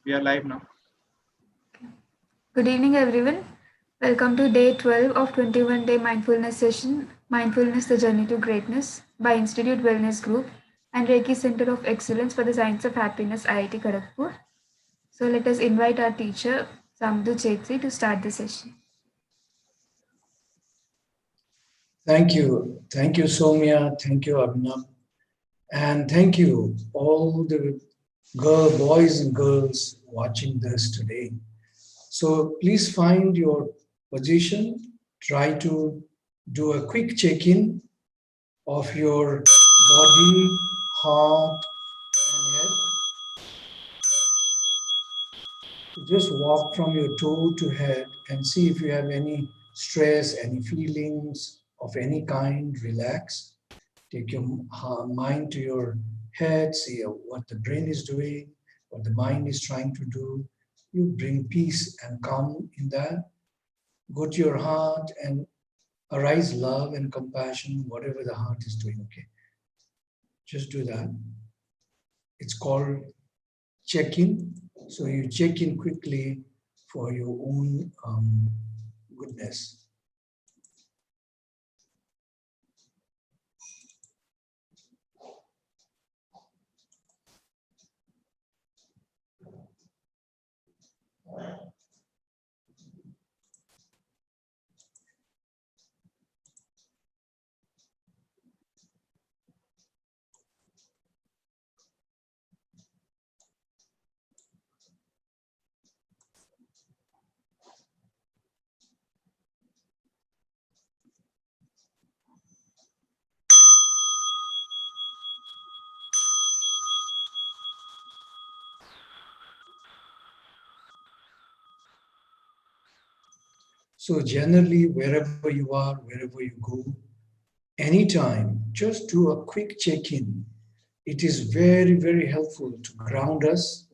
We are live now. Good evening, everyone. Welcome to day 12 of 21-day mindfulness session, Mindfulness, the Journey to Greatness by Institute Wellness Group and Reiki Center of Excellence for the Science of Happiness, IIT Kharagpur. So let us invite our teacher, Saamdu Chetri, to start the session. Thank you. Thank you, Soumya. Thank you, Abhinav. And thank you, all the boys and girls watching this today. So please find your position. Try to do a quick check-in of your body, heart, and head. Just walk from your toe to head and see if you have any stress, any feelings of any kind. Relax. Take your mind to your head, see what the brain is doing, what the mind is trying to do. You bring peace and calm in that. Go to your heart and arise love and compassion, whatever the heart is doing, okay? Just do that. It's called check-in. So you check in quickly for your own goodness. So generally, wherever you are, wherever you go, anytime, just do a quick check-in. It is very, very helpful to ground us,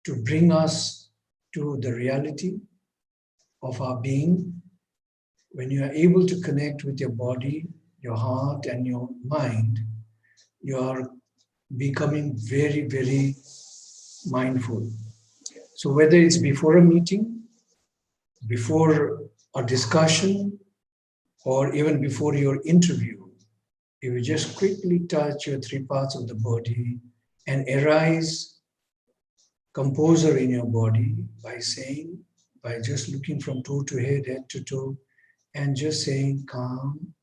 to bring us to the reality of our being. When you are able to connect with your body, your heart, and your mind, you are becoming very, very mindful. So whether it's before a meeting, before a discussion, or even before your interview, if you just quickly touch your three parts of the body and arise composure in your body by just looking from toe to head, head to toe, and just saying calm,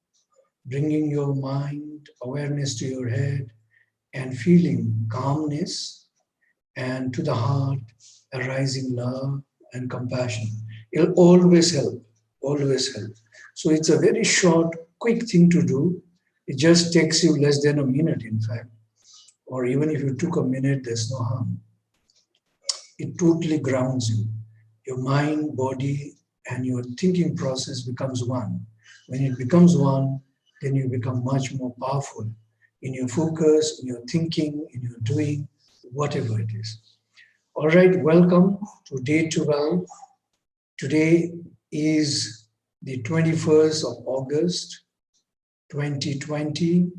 bringing your mind awareness to your head and feeling calmness, and to the heart arising love and compassion. It'll always help, always help. So it's a very short, quick thing to do. It just takes you less than a minute, in fact. Or even if you took a minute, there's no harm. It totally grounds you. Your mind, body, and your thinking process becomes one. When it becomes one, then you become much more powerful in your focus, in your thinking, in your doing, whatever it is. All right, welcome to day 12. Today is the 21st of August, 2020,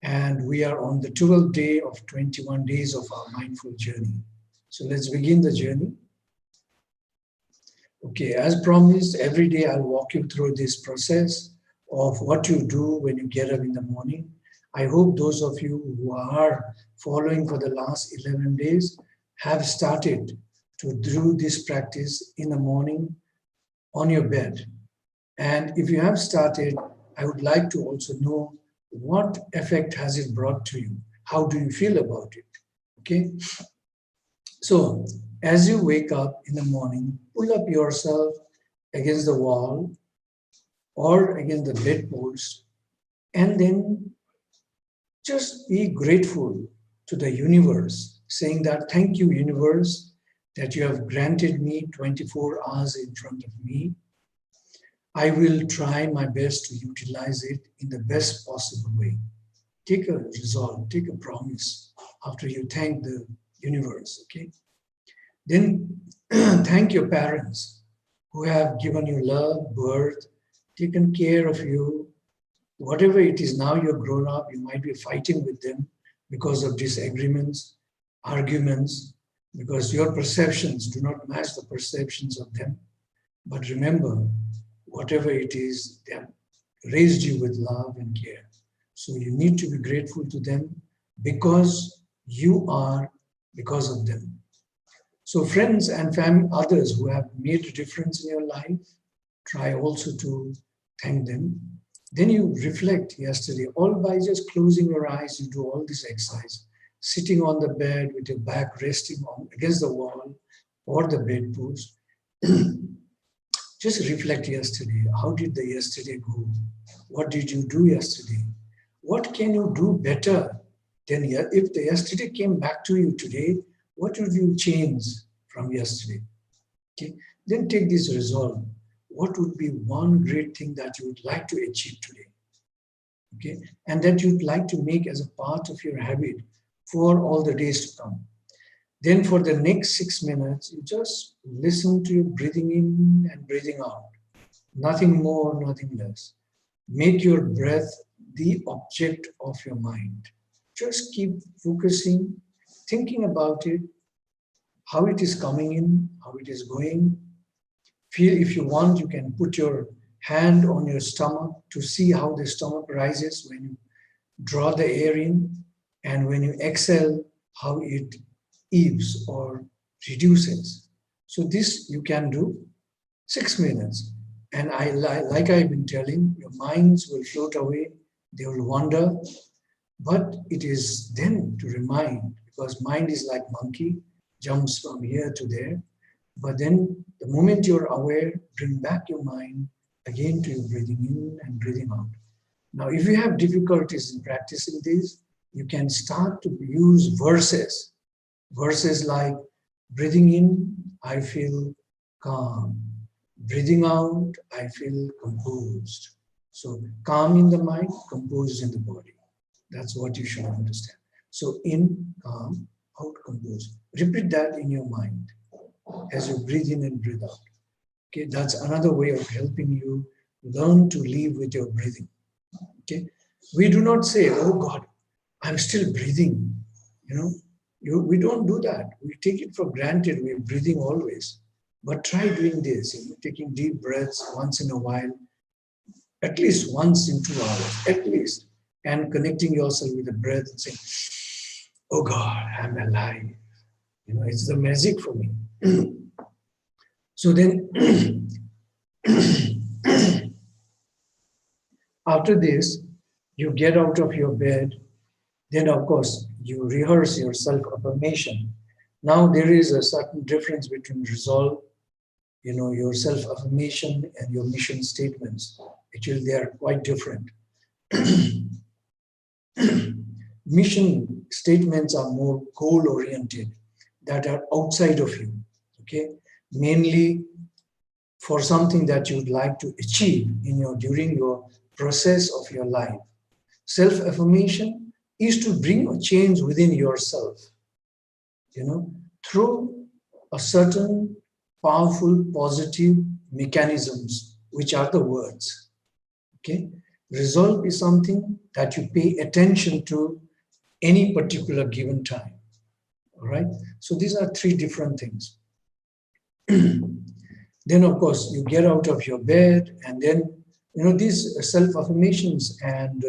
and we are on the 12th day of 21 days of our mindful journey. So let's begin the journey. Okay, as promised, every day I'll walk you through this process of what you do when you get up in the morning. I hope those of you who are following for the last 11 days have started to do this practice in the morning on your bed. And if you have started, I would like to also know what effect has it brought to you? How do you feel about it? Okay. So as you wake up in the morning, pull up yourself against the wall or against the bedpost, and then just be grateful to the universe, saying that thank you, universe, that you have granted me 24 hours in front of me. I will try my best to utilize it in the best possible way. Take a resolve, take a promise after you thank the universe, okay? Then thank your parents who have given you love, birth, taken care of you. Whatever it is, now you're grown up, you might be fighting with them because of disagreements, arguments, because your perceptions do not match the perceptions of them. But remember, whatever it is, they have raised you with love and care. So you need to be grateful to them because you are because of them. So friends and family, others who have made a difference in your life, try also to thank them. Then you reflect yesterday, all by just closing your eyes, you do all this exercise, sitting on the bed with your back resting on against the wall or the bedpost. Just reflect yesterday. How did the yesterday go? What did you do yesterday? What can you do better than if the yesterday came back to you today? What would you change from yesterday? Okay. Then take this resolve. What would be one great thing that you would like to achieve today? Okay, and that you'd like to make as a part of your habit for all the days to come. Then for the next 6 minutes, you just listen to your breathing in and breathing out. Nothing more, nothing less. Make your breath the object of your mind. Just keep focusing, thinking about it, how it is coming in, how it is going. Feel, if you want, you can put your hand on your stomach to see how the stomach rises when you draw the air in, and when you exhale, how it eaves or reduces. So this you can do 6 minutes. And like I've been telling, your minds will float away, they will wander, but it is then to remind, because mind is like monkey, jumps from here to there. But then the moment you're aware, bring back your mind again to your breathing in and breathing out. Now, if you have difficulties in practicing this, you can start to use verses. Verses like, breathing in, I feel calm. Breathing out, I feel composed. So calm in the mind, composed in the body. That's what you should understand. So in, calm, out, composed. Repeat that in your mind as you breathe in and breathe out. Okay, that's another way of helping you learn to live with your breathing. Okay, we do not say, "Oh God, I'm still breathing." We don't do that. We take it for granted. We're breathing always. But try doing this, taking deep breaths once in a while, at least once in 2 hours, at least, and connecting yourself with the breath and saying, "Oh God, I'm alive." It's the magic for me. So then, after this, you get out of your bed. Then, of course, you rehearse your self-affirmation. Now, there is a certain difference between resolve, your self-affirmation and your mission statements. Actually, they are quite different. Mission statements are more goal-oriented, that are outside of you, okay? Mainly for something that you'd like to achieve during your process of your life. Self-affirmation is to bring a change within yourself, through a certain powerful positive mechanisms, which are the words. Okay? Resolve is something that you pay attention to any particular given time. All right? So these are three different things. Then, of course, you get out of your bed, and then, these self-affirmations and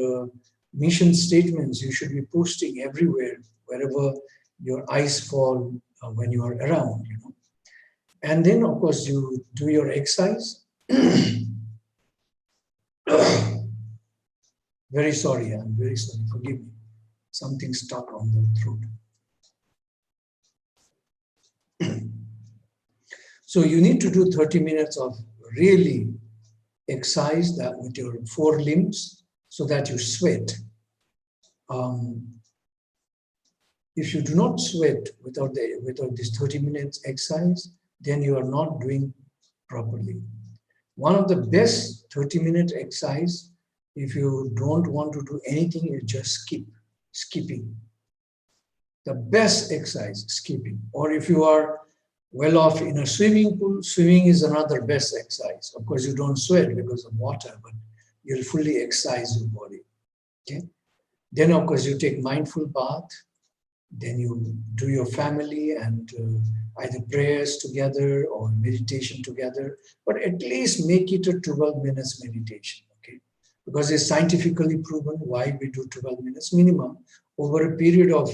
mission statements you should be posting everywhere, wherever your eyes fall when you are around, And then, of course, you do your exercise. Very sorry, I'm very sorry, forgive me. Something stuck on the throat. So you need to do 30 minutes of really exercise that with your 4 limbs so that you sweat. If you do not sweat without this 30 minutes exercise, then you are not doing properly. One of the best 30-minute exercise, if you don't want to do anything, is just skipping. The best exercise, skipping. Or if you are well off in a swimming pool, swimming is another best exercise. Of course, you don't sweat because of water, but you'll fully exercise your body. Okay. Then, of course, you take mindful bath. Then you do your family and either prayers together or meditation together, but at least make it a 12 minutes meditation, okay? Because it's scientifically proven why we do 12 minutes minimum. Over a period of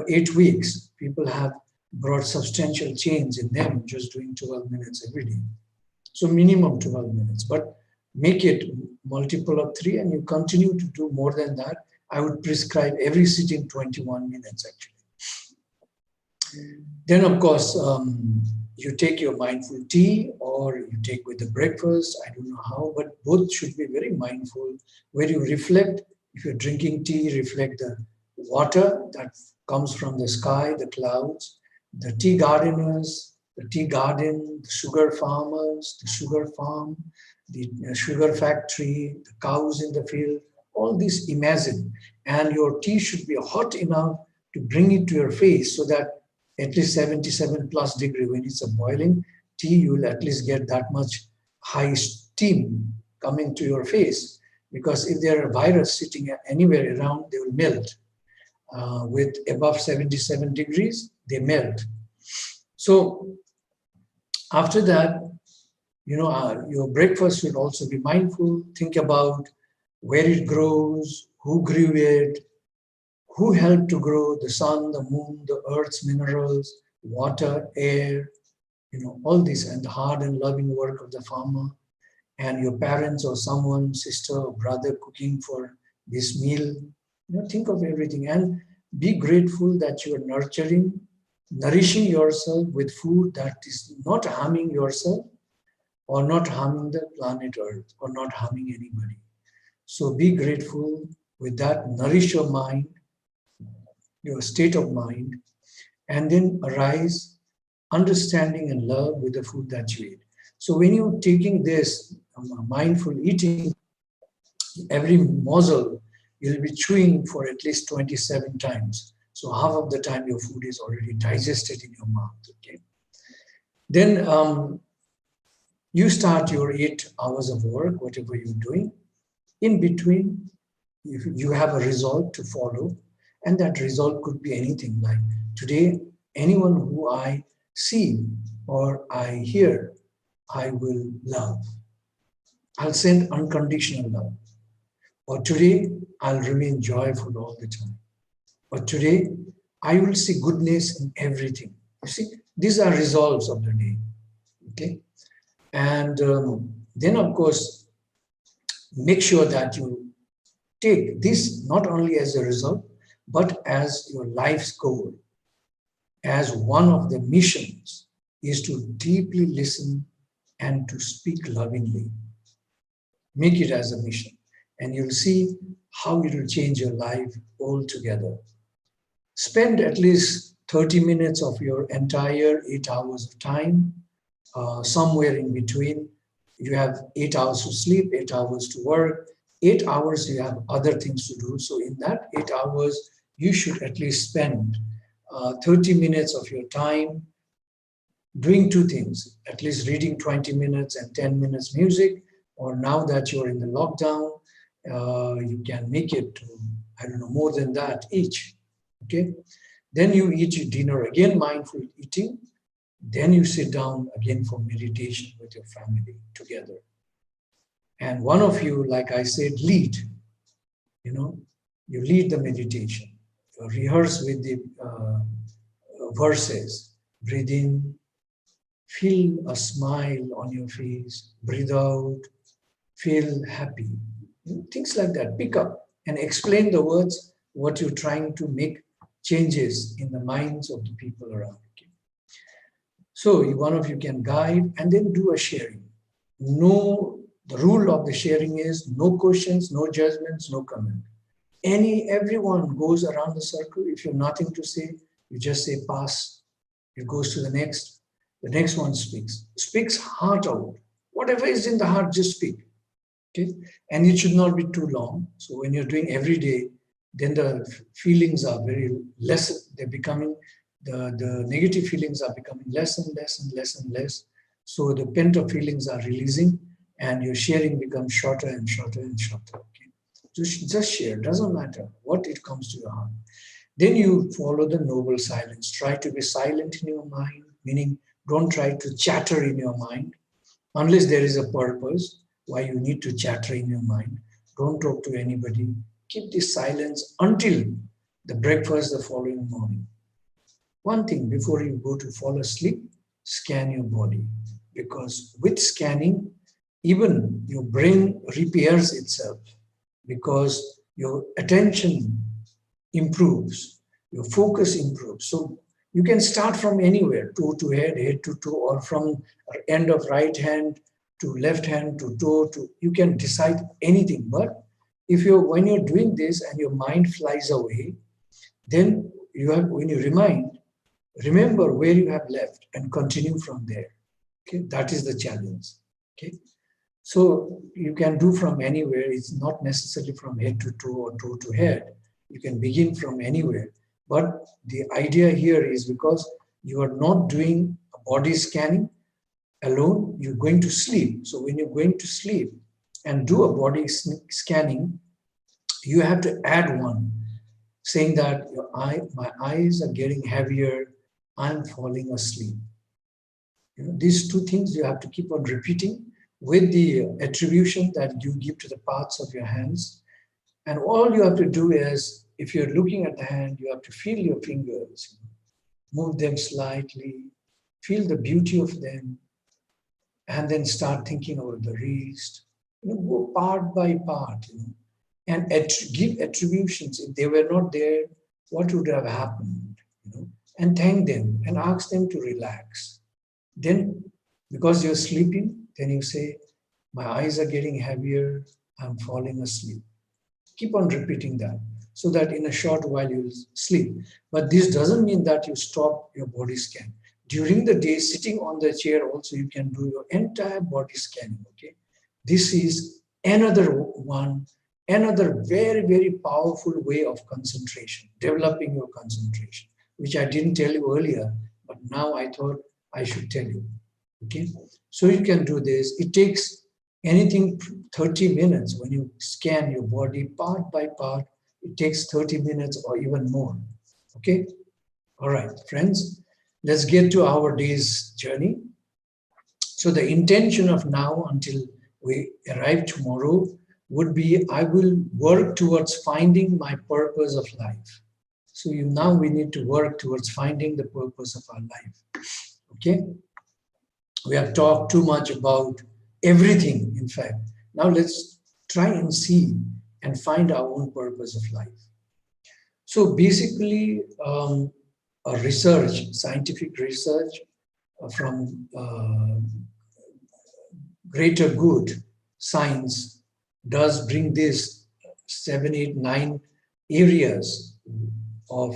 8 weeks, people have brought substantial change in them just doing 12 minutes every day. So minimum 12 minutes, but make it multiple of 3 and you continue to do more than that. I would prescribe every sitting 21 minutes actually. Then, of course, you take your mindful tea or you take with the breakfast. I don't know how, but both should be very mindful, where you reflect. If you're drinking tea, reflect the water that comes from the sky, the clouds, the tea gardeners, the tea garden, the sugar farmers, the sugar farm, the sugar factory, the cows in the field, all this imagine. And your tea should be hot enough to bring it to your face so that at least 77 plus degree when it's a boiling tea, you will at least get that much high steam coming to your face. Because if there are a virus sitting anywhere around, they will melt. With above 77 degrees, they melt. So after that, your breakfast will also be mindful. Think about where it grows, who grew it, who helped to grow the sun, the moon, the earth's minerals, water, air, all this, and the hard and loving work of the farmer, and your parents or someone, sister or brother cooking for this meal. Think of everything and be grateful that you are nourishing yourself with food that is not harming yourself or not harming the planet Earth or not harming anybody. So be grateful with that, nourish your mind, your state of mind, and then arise understanding and love with the food that you eat. So when you're taking this mindful eating, every morsel you'll be chewing for at least 27 times. So half of the time your food is already digested in your mouth. Okay. Then you start your 8 hours of work, whatever you're doing. In between, you have a resolve to follow, and that resolve could be anything like today, anyone who I see or I hear, I will love. I'll send unconditional love. Or today, I'll remain joyful all the time. Or today, I will see goodness in everything. You see, these are resolves of the day. Okay? And then, of course, make sure that you take this not only as a result, but as your life's goal, as one of the missions is to deeply listen and to speak lovingly. Make it as a mission, and you'll see how it will change your life altogether. Spend at least 30 minutes of your entire 8 hours of time, somewhere in between. You have 8 hours to sleep, 8 hours to work, 8 hours you have other things to do. So in that 8 hours, you should at least spend 30 minutes of your time doing two things, at least reading 20 minutes and 10 minutes music, or now that you're in the lockdown, you can make it to, I don't know, more than that each, okay? Then you eat your dinner, again mindful eating, then you sit down again for meditation with your family together. And one of you, like I said, lead, you lead the meditation. You rehearse with the verses, breathe in, feel a smile on your face, breathe out, feel happy. Things like that. Pick up and explain the words, what you're trying to make changes in the minds of the people around you. So one of you can guide and then do a sharing. The rule of the sharing is no questions, no judgments, no comment. Everyone goes around the circle. If you have nothing to say, you just say pass. It goes to the next. The next one speaks heart out. Whatever is in the heart, just speak. Okay, and it should not be too long. So when you're doing every day, then the feelings are very less. They're becoming the negative feelings are becoming less and less and less and less. So the pent-up feelings are releasing, and your sharing becomes shorter and shorter and shorter. Okay, just share. Doesn't matter what it comes to your heart. Then you follow the noble silence. Try to be silent in your mind, meaning don't try to chatter in your mind unless there is a purpose why you need to chatter in your mind. Don't talk to anybody. Keep this silence until the breakfast the following morning. One thing before you go to fall asleep, scan your body, because with scanning, even your brain repairs itself, because your attention improves, your focus improves. So you can start from anywhere, toe to head, head to toe, or from end of right hand to left hand to toe. To you can decide anything. But if you when you're doing this and your mind flies away, then you have when you remember where you have left and continue from there. Okay, that is the challenge. Okay, so you can do from anywhere. It's not necessarily from head to toe or toe to head. You can begin from anywhere. But the idea here is because you are not doing a body scanning alone, you're going to sleep. So when you're going to sleep and do a body scanning, you have to add one, saying that my eyes are getting heavier, I'm falling asleep. These two things you have to keep on repeating with the attribution that you give to the parts of your hands. And all you have to do is, if you're looking at the hand, you have to feel your fingers, move them slightly, feel the beauty of them, and then start thinking about the wrist. Go part by part, and give attributions. If they were not there, what would have happened? And thank them and ask them to relax. Then, because you're sleeping, then you say, my eyes are getting heavier, I'm falling asleep. Keep on repeating that so that in a short while you'll sleep. But this doesn't mean that you stop your body scan. During the day, sitting on the chair also, you can do your entire body scanning, okay? This is another one, another very, very powerful way of concentration, developing your concentration, which I didn't tell you earlier, but now I thought I should tell you, okay? So you can do this. It takes anything 30 minutes when you scan your body part by part. It takes 30 minutes or even more, okay? All right, friends, let's get to our day's journey. So the intention of now until we arrive tomorrow would be, I will work towards finding my purpose of life. So now we need to work towards finding the purpose of our life, okay? We have talked too much about everything, in fact. Now let's try and see and find our own purpose of life. So basically, a research, scientific research from greater good science does bring this 7, 8, 9 areas of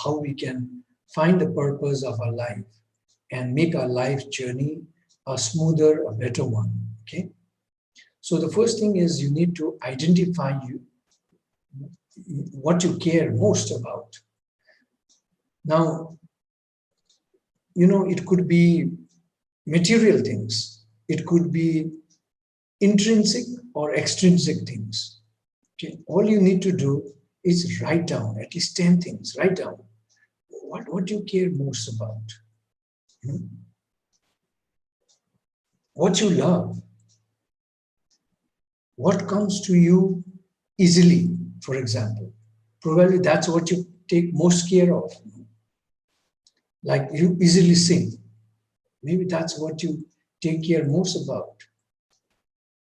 how we can find the purpose of our life and make our life journey a smoother, a better one, okay? So the first thing is you need to identify what you care most about. Now, it could be material things. It could be intrinsic or extrinsic things. Okay? All you need to do is write down at least 10 things. Write down what you care most about. What you love. What comes to you easily, for example. Probably that's what you take most care of. Like you easily sing. Maybe that's what you take care most about.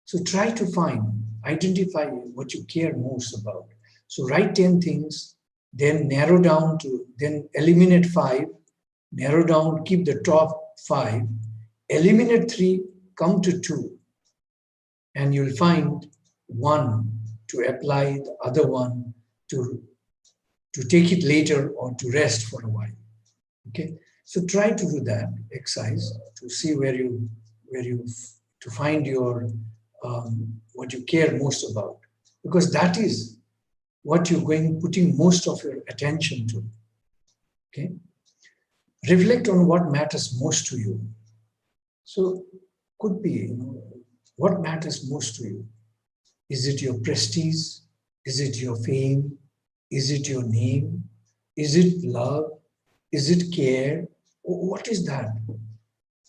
So try to identify what you care most about. So write 10 things, then then eliminate 5, narrow down, keep the top 5, eliminate 3, come to 2, and you'll find 1 to apply, the other one to take it later or to rest for a while. Okay, so try to do that exercise to see where you to find your what you care most about, because that is what you're putting most of your attention to. Okay, reflect on what matters most to you. So could be what matters most to you. Is it your prestige? Is it your fame? Is it your name? Is it love? Is it care? What is that?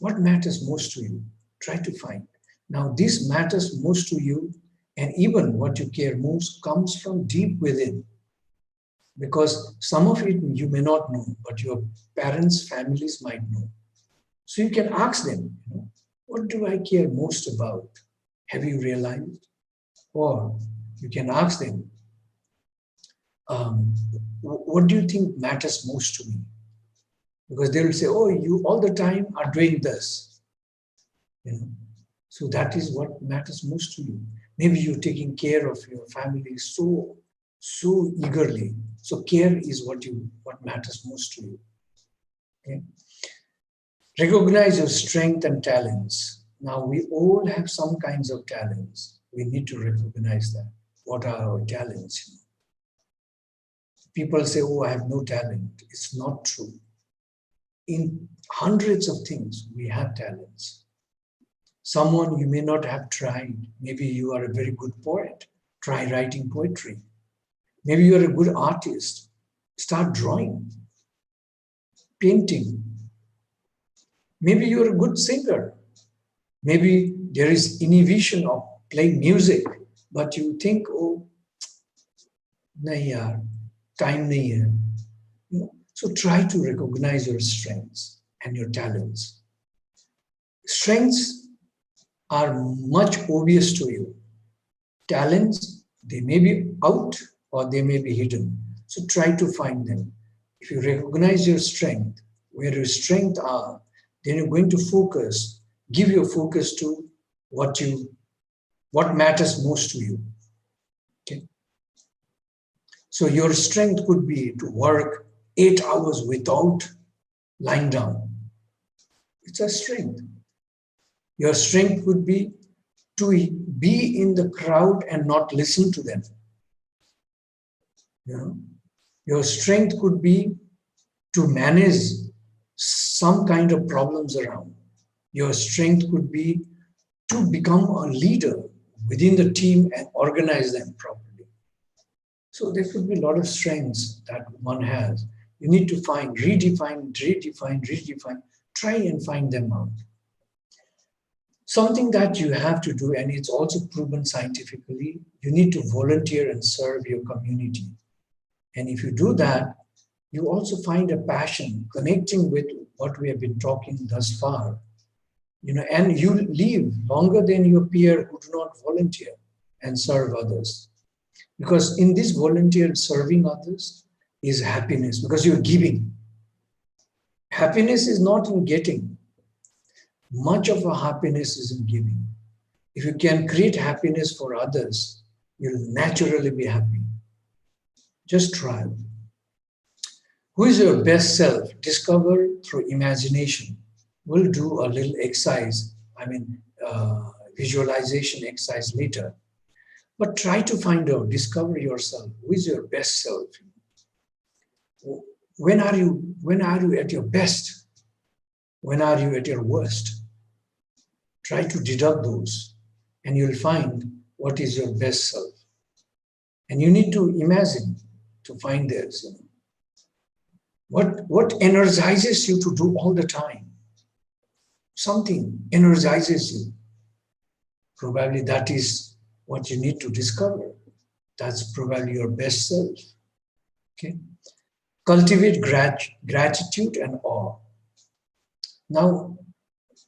What matters most to you? Try to find. Now, this matters most to you, and even what you care most comes from deep within. Because some of it you may not know, but your parents, families might know. So you can ask them, what do I care most about? Have you realized? Or you can ask them, um, what do you think matters most to me? Because they will say, oh, you all the time are doing this. So that is what matters most to you. Maybe you're taking care of your family so eagerly. So care is what matters most to you. Okay? Recognize your strength and talents. Now we all have some kinds of talents. We need to recognize that. What are our talents? People say, oh, I have no talent. It's not true. In hundreds of things, we have talents. Someone you may not have tried. Maybe you are a very good poet. Try writing poetry. Maybe you're a good artist. Start drawing, painting. Maybe you're a good singer. Maybe there is inhibition of playing music, but you think, oh, nahi yaar, time nahi hai. So try to recognize your strengths and your talents. Strengths are much obvious to you. Talents, they may be out or they may be hidden. So try to find them. If you recognize your strength, where your strengths are, then you're going to focus, give your focus to what matters most to you. Okay? So your strength could be to work 8 hours without lying down. It's a strength. Your strength would be to be in the crowd and not listen to them. Your strength could be to manage some kind of problems around. Your strength could be to become a leader within the team and organize them properly. So there could be a lot of strengths that one has. You need to find, redefine, try and find them out. Something that you have to do, and it's also proven scientifically, you need to volunteer and serve your community. And if you do that, you also find a passion connecting with what we have been talking thus far. And you live longer than your peer who do not volunteer and serve others. Because in this volunteer serving others is happiness, because you're giving. Happiness is not in getting. Much of our happiness is in giving. If you can create happiness for others, you'll naturally be happy. Just try. Who is your best self? Discover through imagination. We'll do a little exercise, visualization exercise later. But try to find out, discover yourself. Who is your best self? When are you at your best? When are you at your worst? Try to deduct those, and you'll find what is your best self. And you need to imagine to find this. What energizes you to do all the time? Something energizes you. Probably that is what you need to discover. That's probably your best self. Okay? Cultivate gratitude and awe. Now,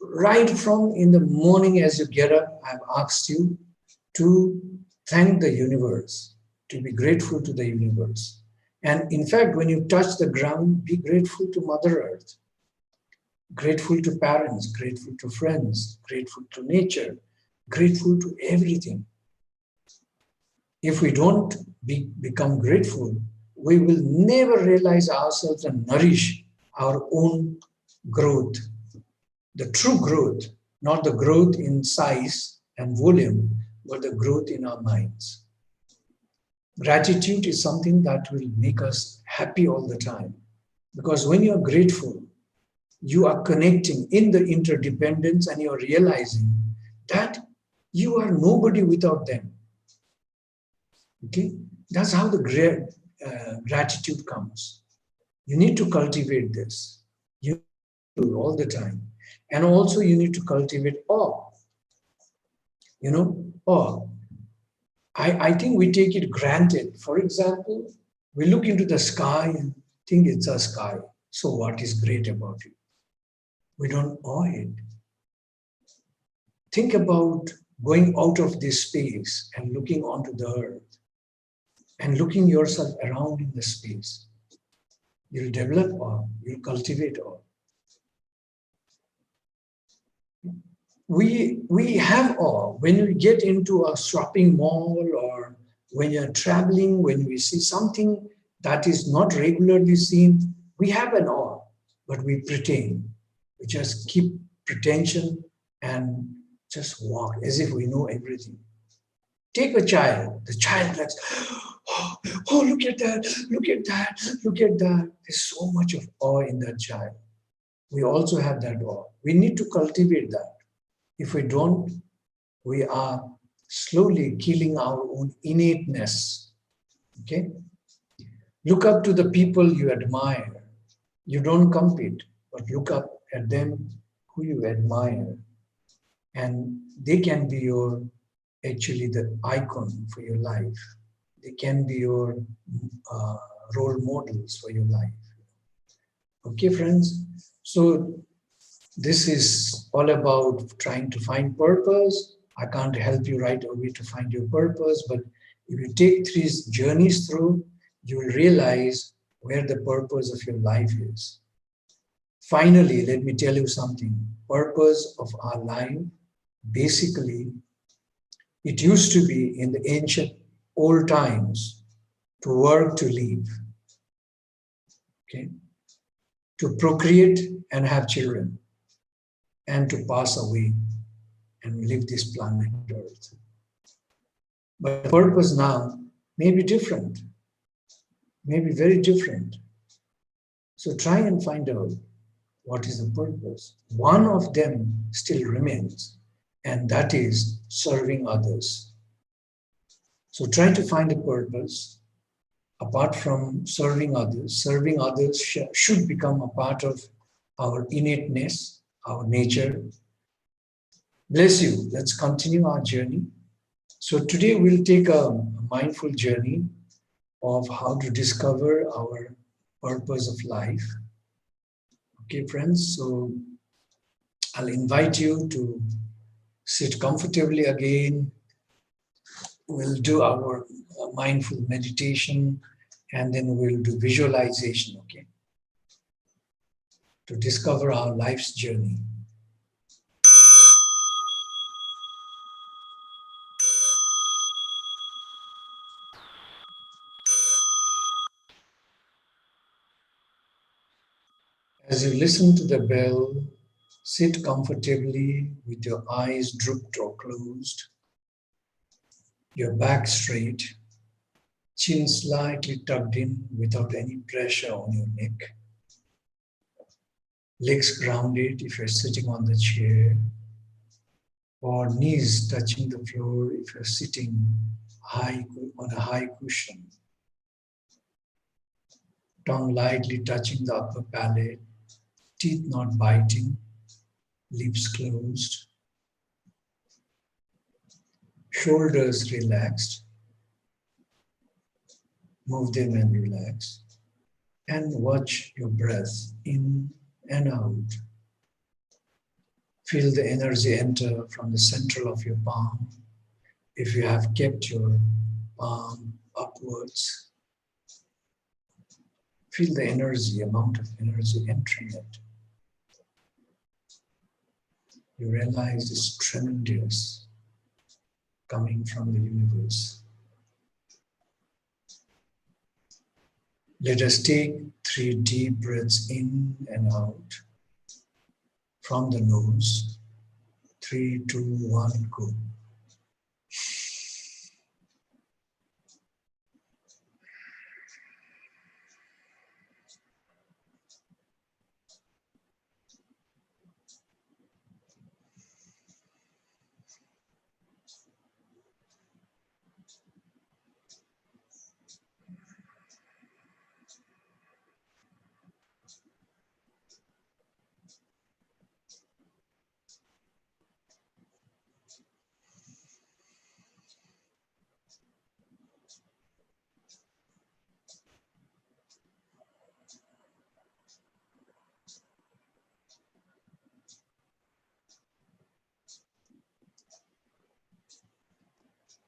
right from in the morning as you get up, I've asked you to thank the universe, to be grateful to the universe. And in fact, when you touch the ground, be grateful to Mother Earth, grateful to parents, grateful to friends, grateful to nature, grateful to everything. If we don't become grateful, we will never realize ourselves and nourish our own growth. The true growth, not the growth in size and volume, but the growth in our minds. Gratitude is something that will make us happy all the time. Because when you're grateful, you are connecting in the interdependence and you're realizing that you are nobody without them. Okay? That's how the gratitude comes. You need to cultivate this. You do all the time. And also you need to cultivate awe. Awe. I think we take it granted. For example, we look into the sky and think it's a sky. So what is great about it? We don't awe it. Think about going out of this space and looking onto the earth and looking yourself around in the space. You'll develop awe, you'll cultivate awe. We have awe when we get into a shopping mall or when you're traveling, when we see something that is not regularly seen, we have an awe, but we pretend. We just keep pretension and just walk as if we know everything. Take a child, the child like, oh, look at that, look at that, look at that. There's so much of awe in that child. We also have that awe. We need to cultivate that. If we don't, we are slowly killing our own innateness. Okay? Look up to the people you admire. You don't compete, but look up at them who you admire. And they can be actually the icon for your life. They can be your uh, role models for your life. Okay, friends? So this is all about trying to find purpose. I can't help you right away to find your purpose, but if you take these journeys through, you will realize where the purpose of your life is. Finally, let me tell you something. Purpose of our life, basically, it used to be in the ancient old times to work to live, okay? To procreate and have children, and to pass away and leave this planet Earth. But the purpose now may be different, may be very different. So try and find out what is the purpose. One of them still remains, and that is serving others. So try to find a purpose apart from serving others should become a part of our innateness, our nature. Bless you. Let's continue our journey. So today we'll take a mindful journey of how to discover our purpose of life. Okay, friends, so I'll invite you to sit comfortably again. We'll do our mindful meditation and then we'll do visualization, okay, to discover our life's journey. As you listen to the bell, sit comfortably with your eyes drooped or closed, your back straight, chin slightly tucked in without any pressure on your neck, legs grounded if you're sitting on the chair, or knees touching the floor if you're sitting high on a high cushion, tongue lightly touching the upper palate, teeth not biting, lips closed, shoulders relaxed, move them and relax, and watch your breath in and out. Feel the energy enter from the central of your palm. If you have kept your palm upwards, feel the energy, amount of energy entering it. You realize it's tremendous coming from the universe. Let us take 3 deep breaths in and out from the nose. 3, 2, 1, go.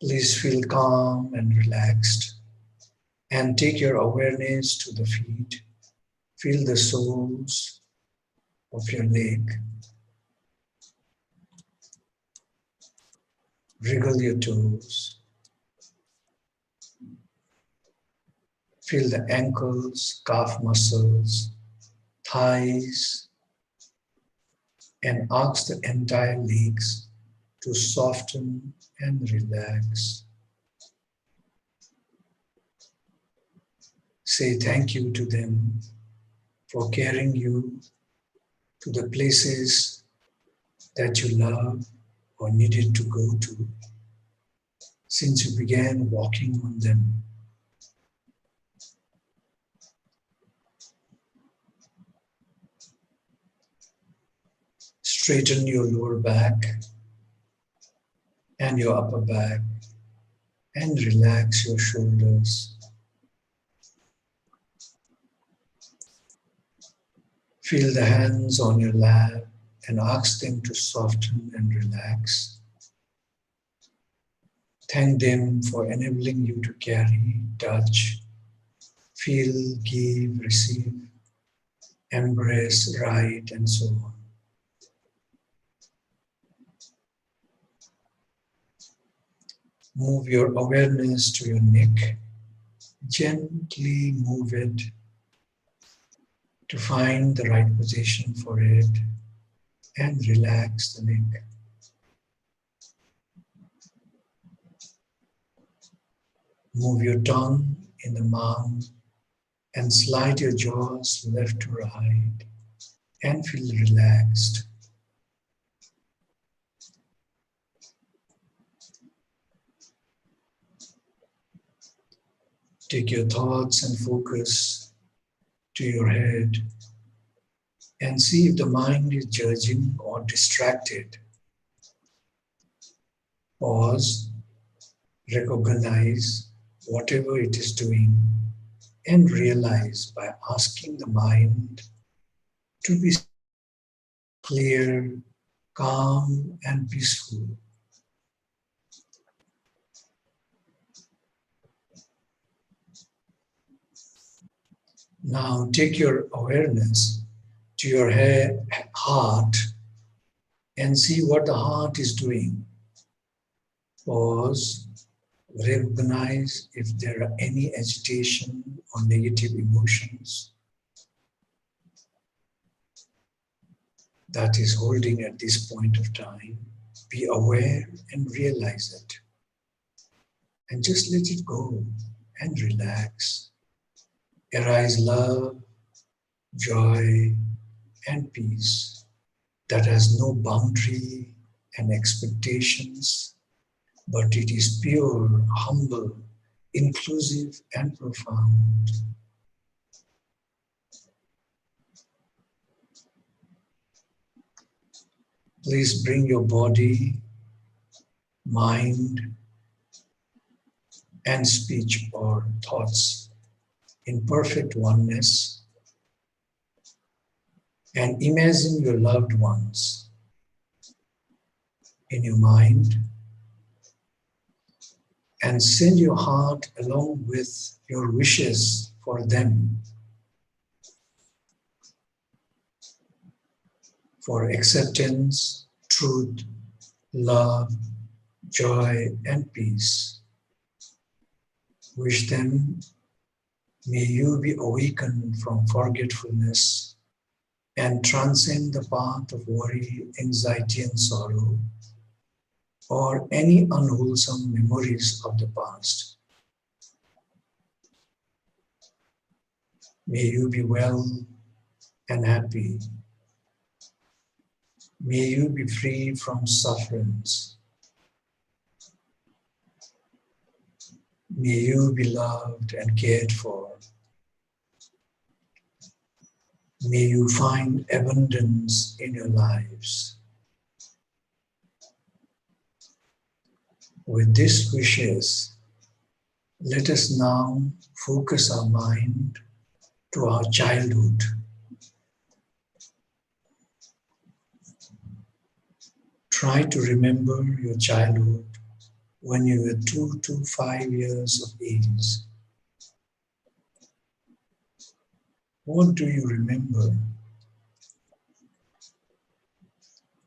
Please feel calm and relaxed and take your awareness to the feet. Feel the soles of your leg. Wriggle your toes. Feel the ankles, calf muscles, thighs, and ask the entire legs to soften and relax. Say thank you to them for carrying you to the places that you love or needed to go to since you began walking on them. Straighten your lower back and your upper back and relax your shoulders. Feel the hands on your lap and ask them to soften and relax. Thank them for enabling you to carry, touch, feel, give, receive, embrace, write, and so on. Move your awareness to your neck. Gently move it to find the right position for it and relax the neck. Move your tongue in the mouth and slide your jaws left to right and feel relaxed. Take your thoughts and focus to your head and see if the mind is judging or distracted. Pause, recognize whatever it is doing, and realize by asking the mind to be clear, calm, and peaceful. Now take your awareness to your heart and see what the heart is doing. Pause, recognize if there are any agitation or negative emotions that is holding at this point of time. Be aware and realize it. And just let it go and relax. Arise love, joy, and peace that has no boundary and expectations, but it is pure, humble, inclusive, and profound. Please bring your body, mind, and speech or thoughts in perfect oneness and imagine your loved ones in your mind and send your heart along with your wishes for them, for acceptance, truth, love, joy, and peace. Wish them, may you be awakened from forgetfulness and transcend the path of worry, anxiety, and sorrow, or any unwholesome memories of the past. May you be well and happy. May you be free from sufferings. May you be loved and cared for. May you find abundance in your lives. With these wishes, let us now focus our mind to our childhood. Try to remember your childhood when you were 2 to 5 years of age. What do you remember?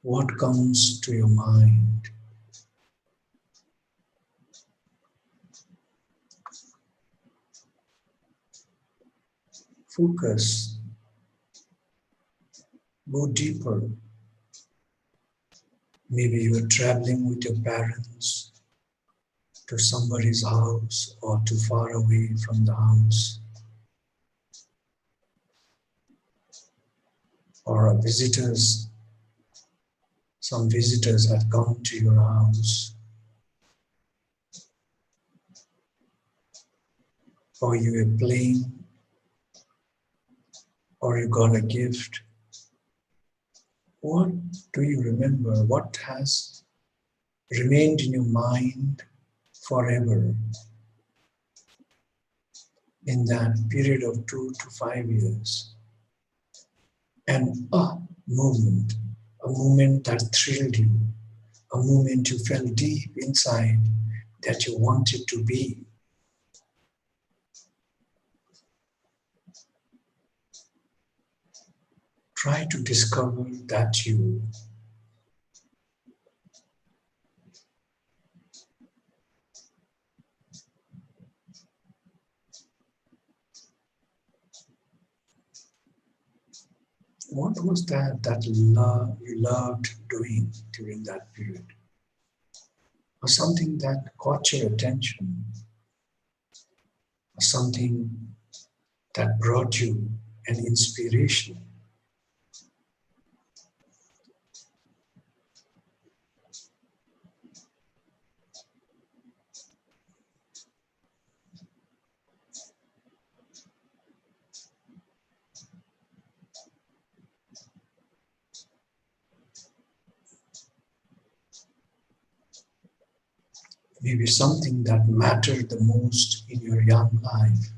What comes to your mind? Focus, go deeper. Maybe you are traveling with your parents to somebody's house or too far away from the house, or some visitors have come to your house, or you were playing, or you got a gift. What do you remember? What has remained in your mind forever in that period of 2 to 5 years? And a moment that thrilled you, a moment you felt deep inside that you wanted to be. Try to discover that you. What was that you loved doing during that period? Or something that caught your attention? Or something that brought you an inspiration? Maybe something that mattered the most in your young life.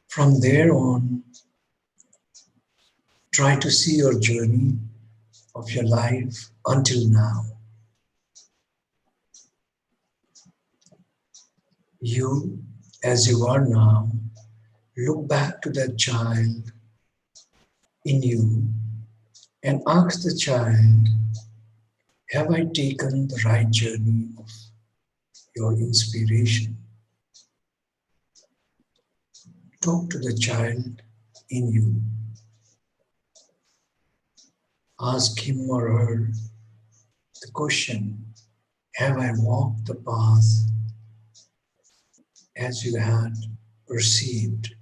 From there on, try to see your journey of your life until now. You, as you are now, look back to that child in you and ask the child, have I taken the right journey of your inspiration? Talk to the child in you. Ask him or her the question, have I walked the path as you had perceived?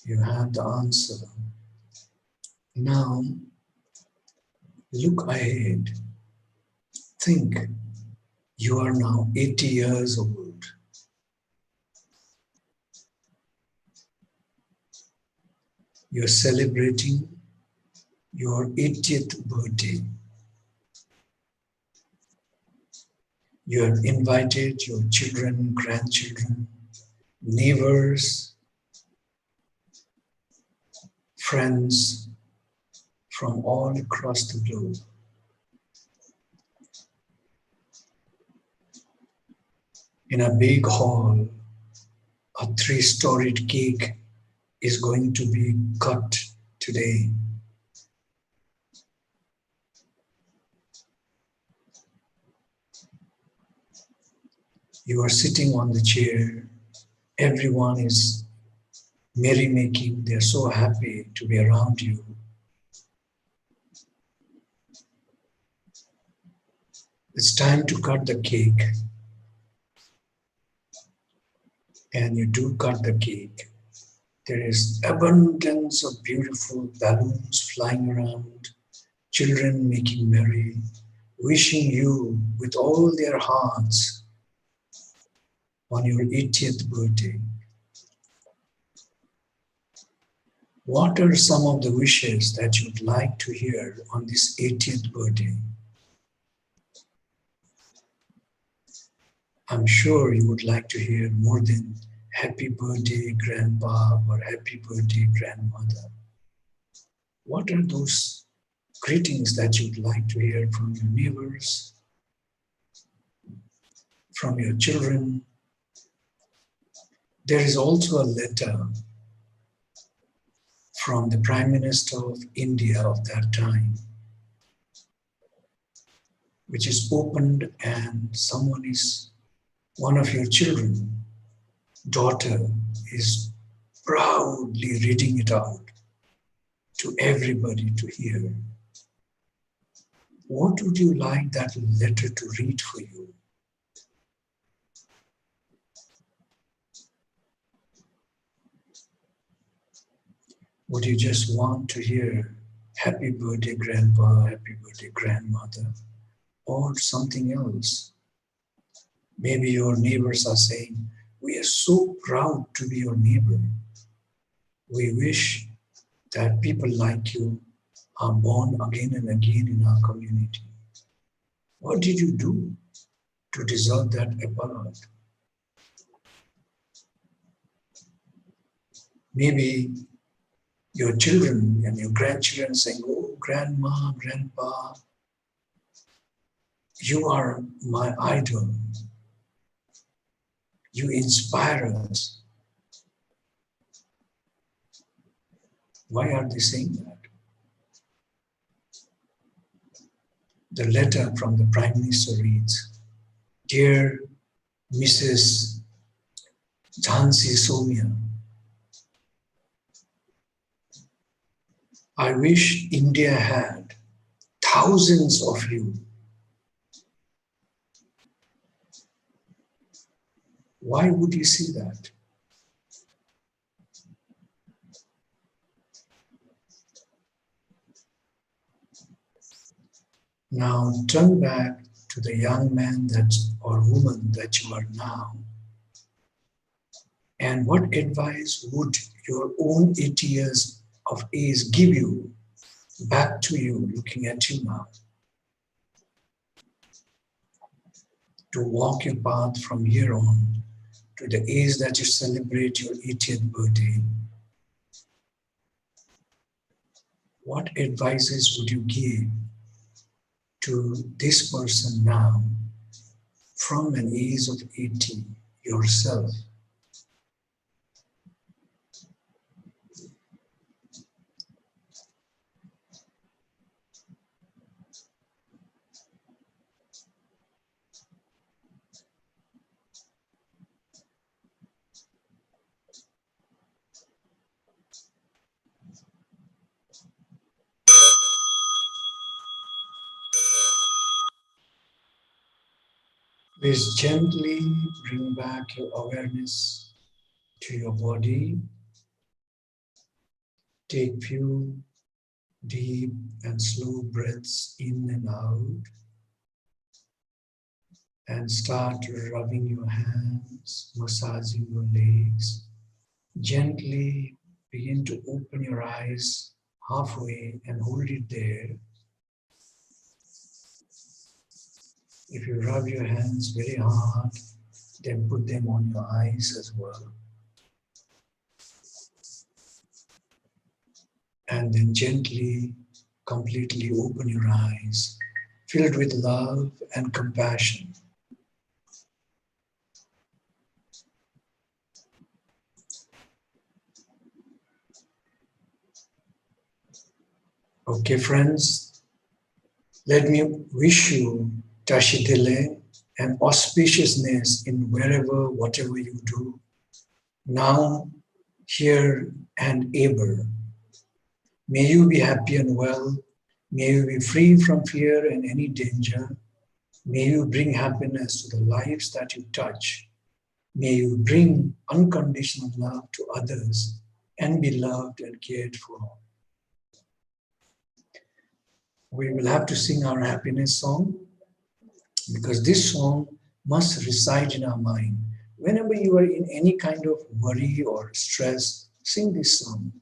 You have the answer. Now, look ahead. Think, you are now 80 years old. You're celebrating your 80th birthday. You have invited your children, grandchildren, neighbors, friends from all across the globe. In a big hall, a 3-storied cake is going to be cut today. You are sitting on the chair. Everyone is merrymaking. They're so happy to be around you. It's time to cut the cake. And you do cut the cake. There is abundance of beautiful balloons flying around, children making merry, wishing you with all their hearts on your 80th birthday. What are some of the wishes that you'd like to hear on this 80th birthday? I'm sure you would like to hear more than happy birthday grandpa or happy birthday grandmother. What are those greetings that you'd like to hear from your neighbors, from your children? There is also a letter from the Prime Minister of India of that time, which is opened, and one of your children, daughter, is proudly reading it out to everybody to hear. What would you like that letter to read for you? Would you just want to hear happy birthday grandpa, happy birthday grandmother, or something else? Maybe your neighbors are saying, we are so proud to be your neighbor. We wish that people like you are born again and again in our community. What did you do to deserve that award? Maybe your children and your grandchildren saying, oh, grandma, grandpa, you are my idol. You inspire us. Why are they saying that? The letter from the Prime Minister reads, Dear Mrs. Jhansi Sonia, I wish India had thousands of you. Why would you see that? Now turn back to the young man or woman that you are now. And what advice would your own 80 years of age give you, back to you, looking at you now, to walk your path from here on to the age that you celebrate your 80th birthday? What advices would you give to this person now from an age of 80 yourself? Please gently bring back your awareness to your body. Take few deep and slow breaths in and out. And start rubbing your hands, massaging your legs. Gently begin to open your eyes halfway and hold it there. If you rub your hands very hard, then put them on your eyes as well. And then gently, completely open your eyes, filled with love and compassion. Okay, friends, let me wish you Tashidile and auspiciousness in whatever you do, now, here, and ever. May you be happy and well. May you be free from fear and any danger. May you bring happiness to the lives that you touch. May you bring unconditional love to others and be loved and cared for. We will have to sing our happiness song, because this song must reside in our mind. Whenever you are in any kind of worry or stress, sing this song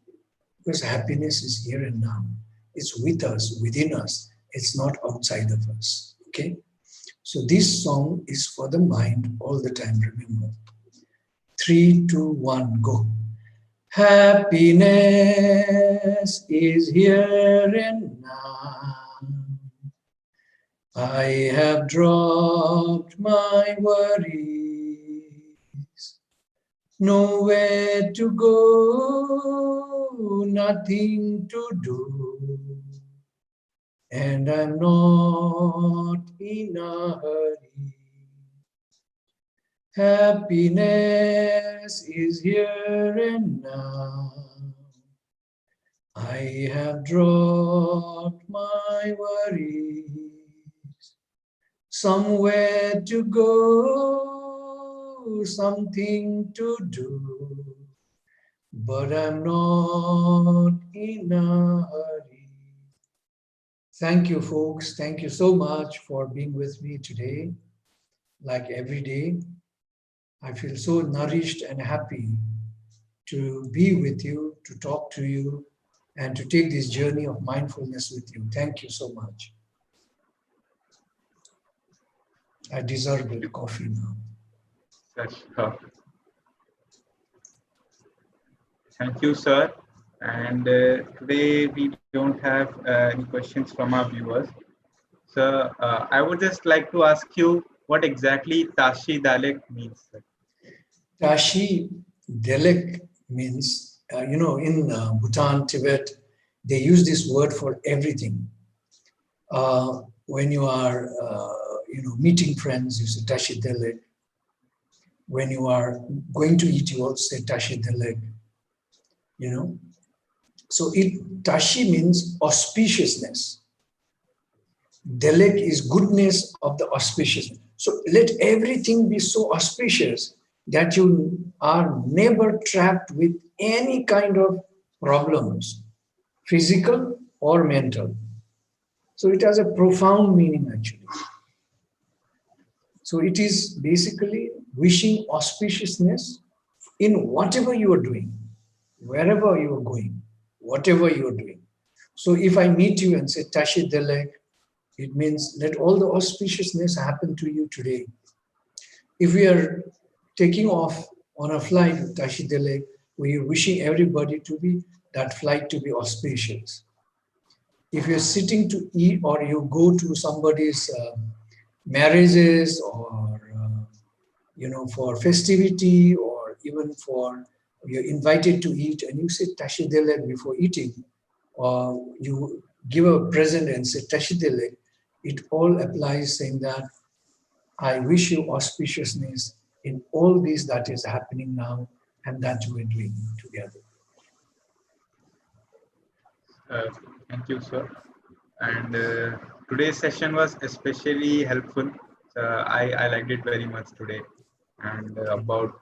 because happiness is here and now. It's with us, within us. It's not outside of us. Okay? So this song is for the mind all the time, remember. 3, 2, 1, go. Happiness is here and now. I have dropped my worries. Nowhere to go, nothing to do. And I'm not in a hurry. Happiness is here and now. I have dropped my worries. Somewhere to go, something to do. But I'm not in a hurry. Thank you, folks. Thank you so much for being with me today. Like every day, I feel so nourished and happy to be with you, to talk to you, and to take this journey of mindfulness with you. Thank you so much. I deserve a coffee now. Thank you, sir. And today we don't have any questions from our viewers. So I would just like to ask you what exactly Tashi Dalek means, sir. Tashi Delek means, in Bhutan, Tibet, they use this word for everything. When you are, meeting friends, you say Tashi Delek. When you are going to eat, you also say Tashi Delek. So Tashi means auspiciousness. Delek is goodness of the auspiciousness. So let everything be so auspicious that you are never trapped with any kind of problems, physical or mental. So it has a profound meaning actually. So it is basically wishing auspiciousness in whatever you are doing, wherever you are going, whatever you are doing. So if I meet you and say Tashi Delek, it means let all the auspiciousness happen to you today. If we are taking off on a flight with Tashi Delek, we are wishing everybody to be, that flight to be auspicious. If you're sitting to eat or you go to somebody's marriages or, for festivity or even for, you're invited to eat and you say Tashi Delek before eating, or you give a present and say Tashi Delek, it all applies saying that I wish you auspiciousness in all this that is happening now and that we're doing together. Thank you, sir. And today's session was especially helpful. I liked it very much today. And about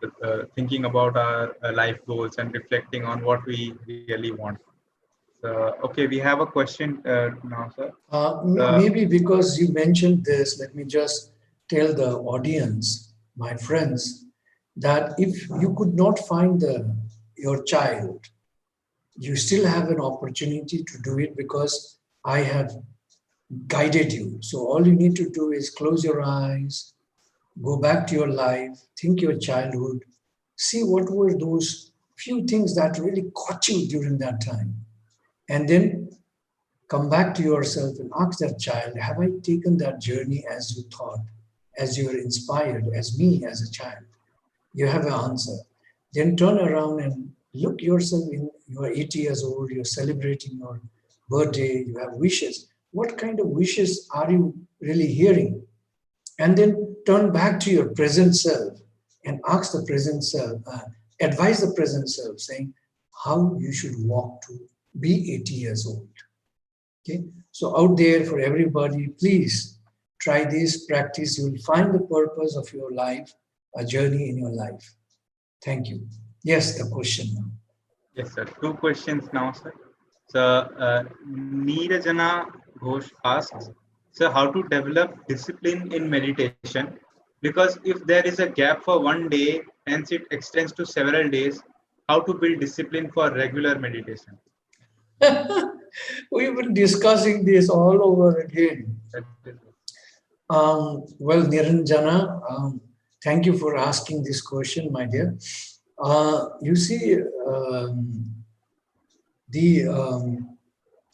thinking about our life goals and reflecting on what we really want. So, okay, we have a question now, sir. Maybe because you mentioned this, let me just tell the audience, my friends, that if you could not find your child, you still have an opportunity to do it because I have guided you. So all you need to do is close your eyes, go back to your life, think your childhood, see what were those few things that really caught you during that time. And then come back to yourself and ask that child, have I taken that journey as you thought, as you were inspired, as me as a child? You have an answer. Then turn around and look yourself in, you are 80 years old, you're celebrating your birthday, you have wishes. What kind of wishes are you really hearing? And then turn back to your present self and ask the present self, advise the present self, saying how you should walk to be 80 years old. Okay, so out there for everybody, please try this practice. You will find the purpose of your life, a journey in your life. Thank you. Yes, the question now. Yes, sir. Two questions now, sir. So, Neerajana Ghosh asks, sir, how to develop discipline in meditation Because if there is a gap for one day, hence it extends to several days, how to build discipline for regular meditation? We've been discussing this all over again. That is Well, Niranjana, thank you for asking this question, my dear. You see, the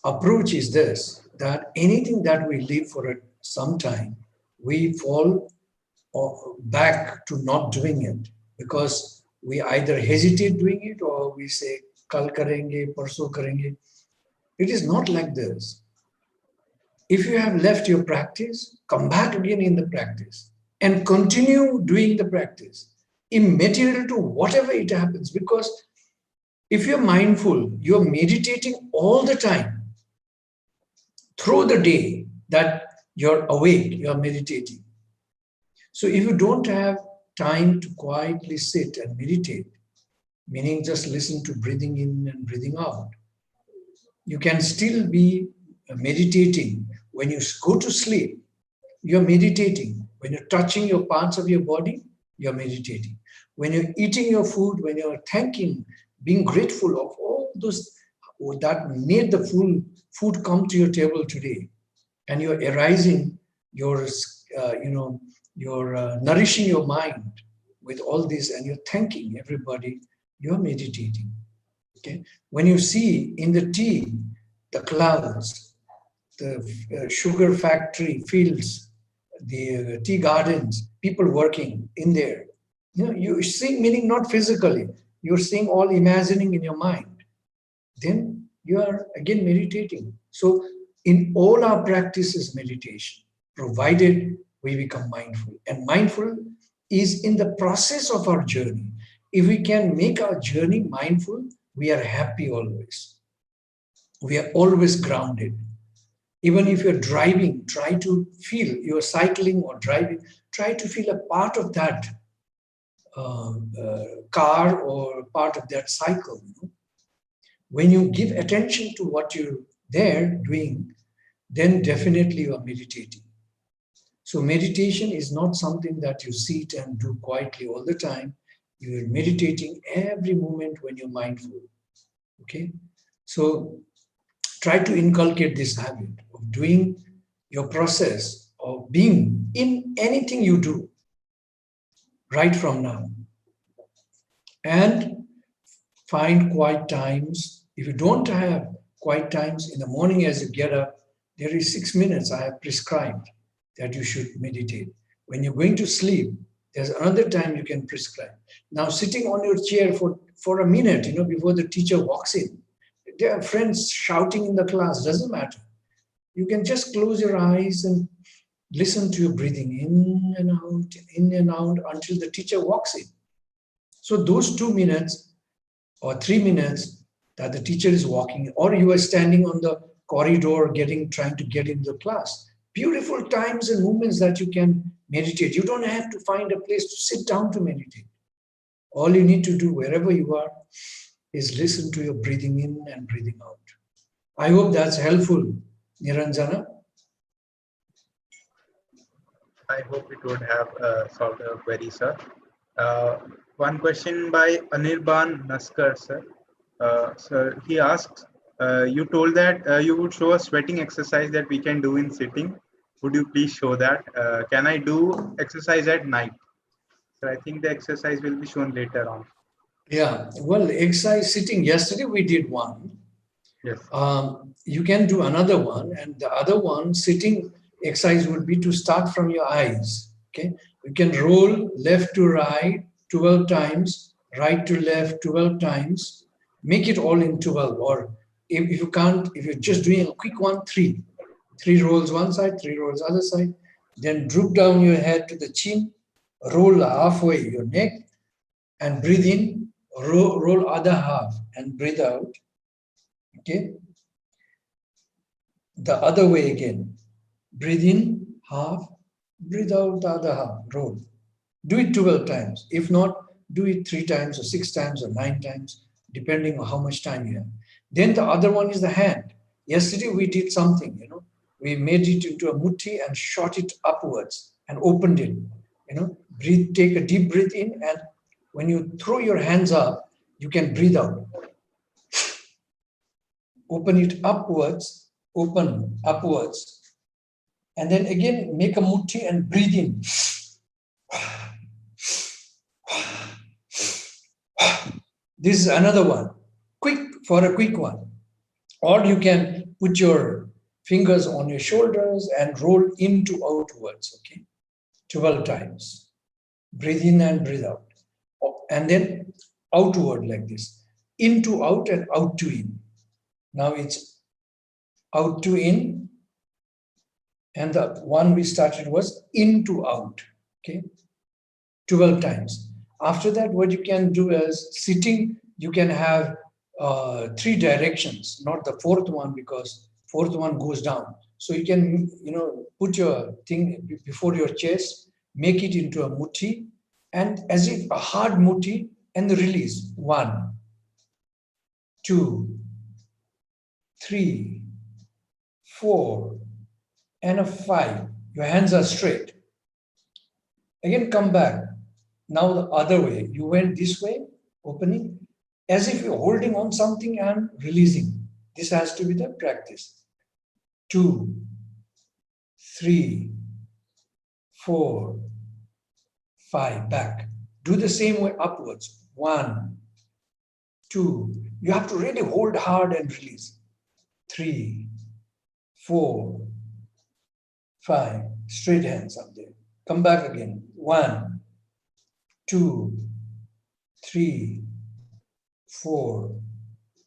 approach is this, that anything that we leave for some time, we fall back to not doing it because we either hesitate doing it or we say, kal karenge, parso karenge. It is not like this. If you have left your practice, come back again in the practice and continue doing the practice, immaterial to whatever it happens. Because if you're mindful, you're meditating all the time through the day that you're awake, you're meditating. So if you don't have time to quietly sit and meditate, meaning just listen to breathing in and breathing out, you can still be meditating. When you go to sleep, you're meditating. When you're touching your parts of your body, you're meditating. When you're eating your food, when you're thanking, being grateful of all those that made the food come to your table today, and you're arising your, you're nourishing your mind with all this, and you're thanking everybody, you're meditating. Okay. When you see in the tea, the clouds, the sugar factory fields, the tea gardens, people working in there, you're seeing, meaning not physically, you're seeing all imagining in your mind. Then you are again meditating. So in all our practices, meditation, provided we become mindful. And mindful is in the process of our journey. If we can make our journey mindful, we are happy always. We are always grounded. Even if you're driving, try to feel, you're cycling or driving, try to feel a part of that car or part of that cycle. When you give attention to what you're there doing, then definitely you are meditating. So meditation is not something that you sit and do quietly all the time. You are meditating every moment when you're mindful. Okay? So try to inculcate this habit of doing your process of being in anything you do right from now. And find quiet times. If you don't have quiet times in the morning as you get up, there is 6 minutes I have prescribed that you should meditate. When you're going to sleep, there's another time you can prescribe. Now, sitting on your chair for a minute, before the teacher walks in, there are friends shouting in the class, doesn't matter. You can just close your eyes and listen to your breathing in and out until the teacher walks in. So those 2 minutes or 3 minutes that the teacher is walking, or you are standing on the corridor trying to get into the class, beautiful times and moments that you can meditate. You don't have to find a place to sit down to meditate. All you need to do wherever you are is listen to your breathing in and breathing out. I hope that's helpful, Niranjana. I hope it would have solved a query, sir. One question by Anirban Naskar, sir. Sir, he asks, you told that you would show a sweating exercise that we can do in sitting. Would you please show that? Can I do exercise at night? So I think the exercise will be shown later on. Yeah, well, exercise sitting, yesterday we did one. Yes. You can do another one, and the other one, sitting exercise, would be to start from your eyes. Okay, you can roll left to right 12 times, right to left 12 times, make it all in 12. Or if you can't, if you're just doing a quick one, 3 rolls one side, 3 rolls other side, then droop down your head to the chin, roll halfway your neck, and breathe in, roll other half and breathe out. Okay, the other way again, breathe in half, breathe out the other half, roll. Do it 12 times. If not, do it 3 times or 6 times or 9 times, depending on how much time you have. Then the other one is the hand. Yesterday we did something, we made it into a mutti and shot it upwards and opened it. Breathe, take a deep breath in, and when you throw your hands up, you can breathe out. Open it upwards, open upwards. And then again, make a mutti and breathe in. This is another one, for a quick one. Or you can put your fingers on your shoulders and roll into outwards, okay? 12 times. Breathe in and breathe out. And then outward like this. In to out and out to in. Now it's out to in. And the one we started was in to out, okay? 12 times. After that, what you can do is sitting, you can have 3 directions, not the fourth one, because fourth one goes down. So you can, put your thing before your chest, make it into a mutti, and as if a hard mutti, and release. 1, 2, 3, 4, and a 5. Your hands are straight. Again, come back. Now the other way. You went this way, opening, as if you're holding on something and releasing. This has to be the practice. 2, 3, 4, 5, back. Do the same way upwards. 1, 2. You have to really hold hard and release. 3, 4, 5. Straight hands up there. Come back again. 1, 2, 3, 4,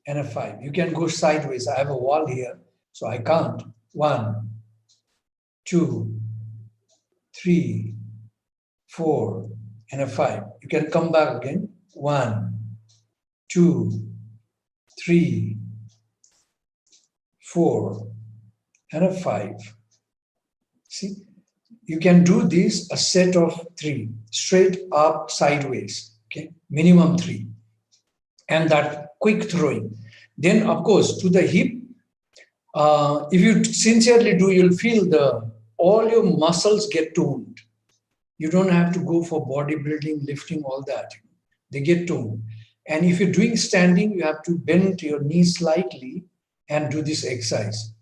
and a 5. You can go sideways. I have a wall here, so I count. 1, 2, 3, 4, and a 5. You can come back again. 1, 2, 3, 4, and a 5. See, you can do this a set of 3, straight up, sideways, okay, minimum 3, and that quick throwing. Then, of course, to the hip, if you sincerely do, you'll feel all your muscles get toned. You don't have to go for bodybuilding, lifting, all that. They get toned. And if you're doing standing, you have to bend your knees slightly and do this exercise.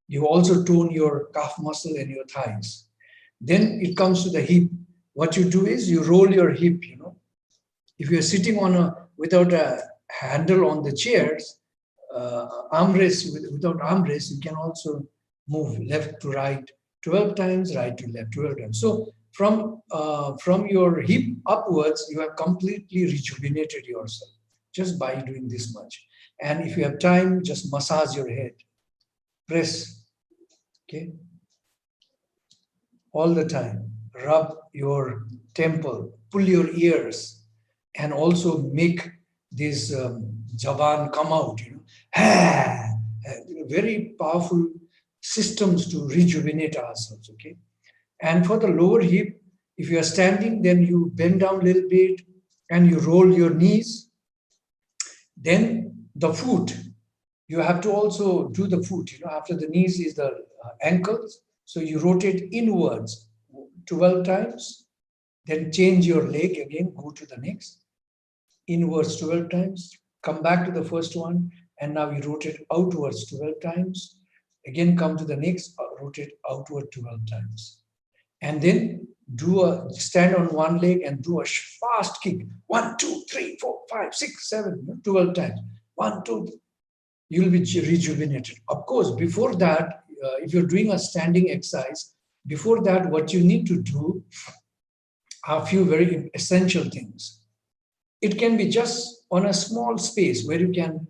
You also tone your calf muscle and your thighs. Then it comes to the hip. What you do is you roll your hip, If you're sitting without a handle on the chairs, armrest, without armrest, you can also move left to right 12 times, right to left 12 times. So from your hip upwards, you have completely rejuvenated yourself just by doing this much. And if you have time, just massage your head. Press, okay? All the time. Rub your temple, pull your ears, and also make this jaban come out, Very powerful systems to rejuvenate ourselves, okay? And for the lower hip, if you are standing, then you bend down a little bit and you roll your knees. Then the foot, you have to also do the foot, after the knees is the ankles. So you rotate inwards 12 times, then change your leg again, go to the next. Inwards 12 times, come back to the first one, and now you rotate outwards 12 times. Again, come to the next, rotate outward 12 times. And then stand on one leg and do a fast kick. 1, 2, 3, 4, 5, 6, 7, 12 times. 1, 2, 3. You'll be rejuvenated. Of course, before that, if you're doing a standing exercise, before that, what you need to do are a few very essential things. It can be just on a small space where you can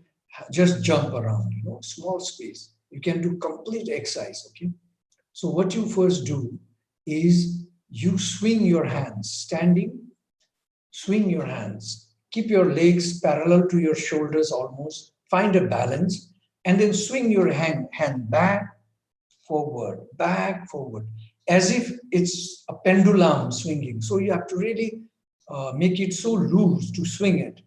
just jump around, small space. You can do complete exercise, okay? So what you first do is you swing your hands, standing, swing your hands. Keep your legs parallel to your shoulders almost. Find a balance, and then swing your hand back, forward, as if it's a pendulum swinging. So you have to really make it so loose to swing it.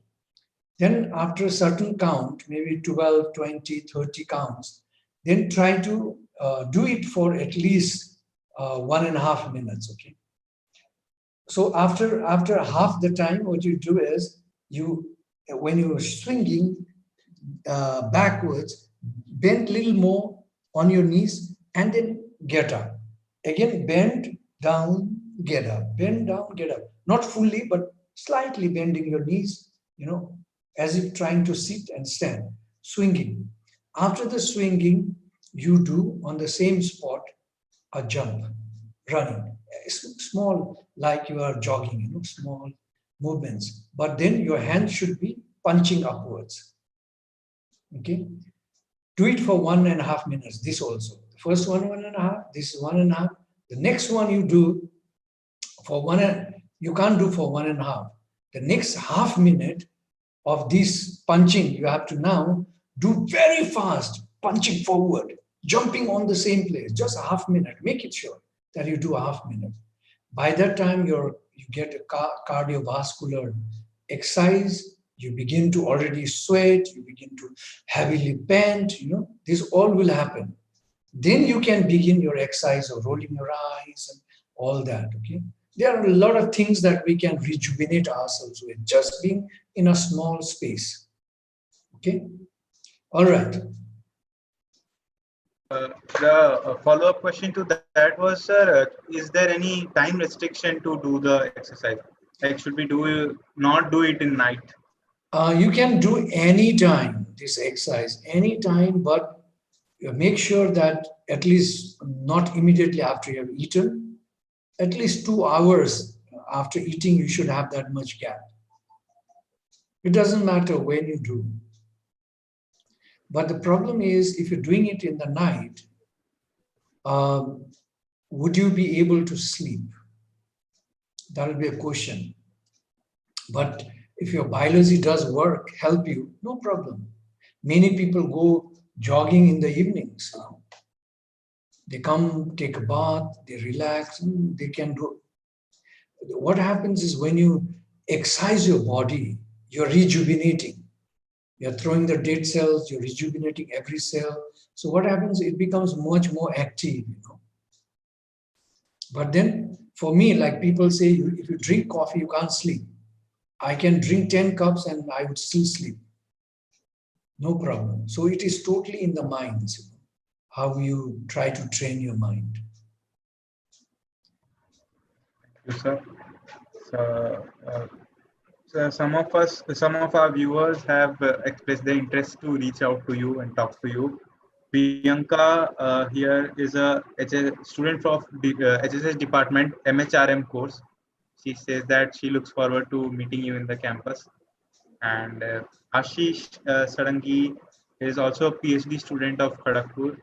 Then after a certain count, maybe 12, 20, 30 counts, then try to do it for at least 1.5 minutes, okay? So after half the time, what you do is when you're swinging backwards, bend a little more on your knees and then get up. Again, bend down, get up, bend down, get up. Not fully, but slightly bending your knees, as if trying to sit and stand, swinging. After the swinging, you do on the same spot a jump, running, small, like you are jogging, small movements. But then your hand should be punching upwards. Okay, do it for 1.5 minutes. This also, the first one, 1.5. This is 1.5. The next one you do for one. You can't do for 1.5. The next half minute of this punching, you have to now do very fast, punching forward, jumping on the same place, just a half minute. Make it sure that you do a half minute. By that time, you get a cardiovascular exercise. You begin to already sweat. You begin to heavily pant. This all will happen. Then you can begin your exercise of rolling your eyes and all that. Okay. There are a lot of things that we can rejuvenate ourselves with just being in a small space. Okay. All right. The follow-up question to that was, sir, is there any time restriction to do the exercise? Like, should we not do it in night? You can do any time this exercise, anytime, but make sure that at least not immediately after you have eaten, at least 2 hours after eating, you should have that much gap. It doesn't matter when you do. But the problem is, if you're doing it in the night, would you be able to sleep? That will be a question. But if your biology does help you, no problem. Many people go jogging in the evenings. They come, take a bath, they relax, they can do. What happens is when you exercise your body, you're rejuvenating. You're throwing the dead cells, you're rejuvenating every cell. So what happens, it becomes much more active. But then for me, like people say, if you drink coffee, you can't sleep. I can drink 10 cups and I would still sleep. No problem. So it is totally in the mind, how you try to train your mind. Yes, sir. So some of our viewers have expressed their interest to reach out to you and talk to you. Priyanka here is a student of the HSS department MHRM course. She says that she looks forward to meeting you in the campus. And Ashish Sarangi is also a PhD student of Kharagpur.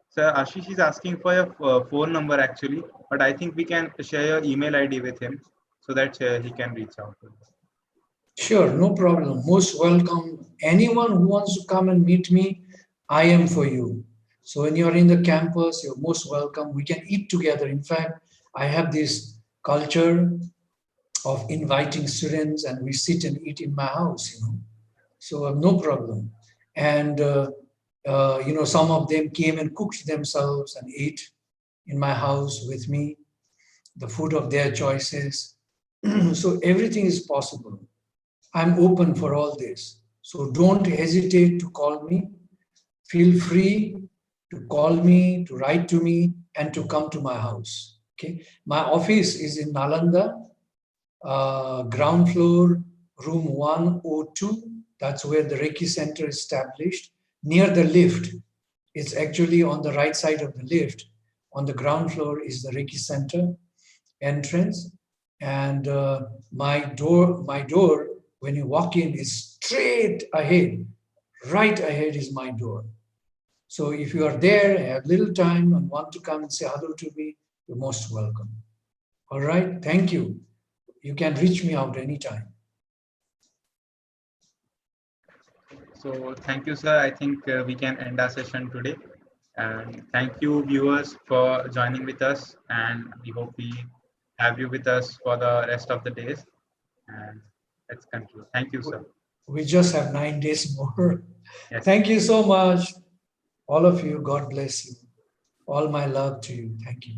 So Ashish is asking for your phone number actually, but I think we can share your email ID with him so that he can reach out to you. Sure, no problem. Most welcome. Anyone who wants to come and meet me, I am for you. So when you're in the campus, you're most welcome. We can eat together. In fact, I have this culture of inviting students and we sit and eat in my house, So no problem. And, some of them came and cooked themselves and ate in my house with me, the food of their choices. So everything is possible. I'm open for all this. So don't hesitate to call me. Feel free to call me, to write to me, and to come to my house. Okay. My office is in Nalanda, ground floor, room 102. That's where the Reiki Center is established, near the lift. It's actually on the right side of the lift. On the ground floor is the Reiki Center entrance. And my door, when you walk in, is straight ahead. Right ahead is my door. So if you are there, have little time and want to come and say hello to me, you're most welcome. All right, thank you. You can reach me out anytime. So thank you, sir. I think we can end our session today. And thank you, viewers, for joining with us. And we hope we have you with us for the rest of the days. And let's conclude. Thank you, sir. We just have 9 days more. Yes. Thank you so much. All of you, God bless you. All my love to you. Thank you.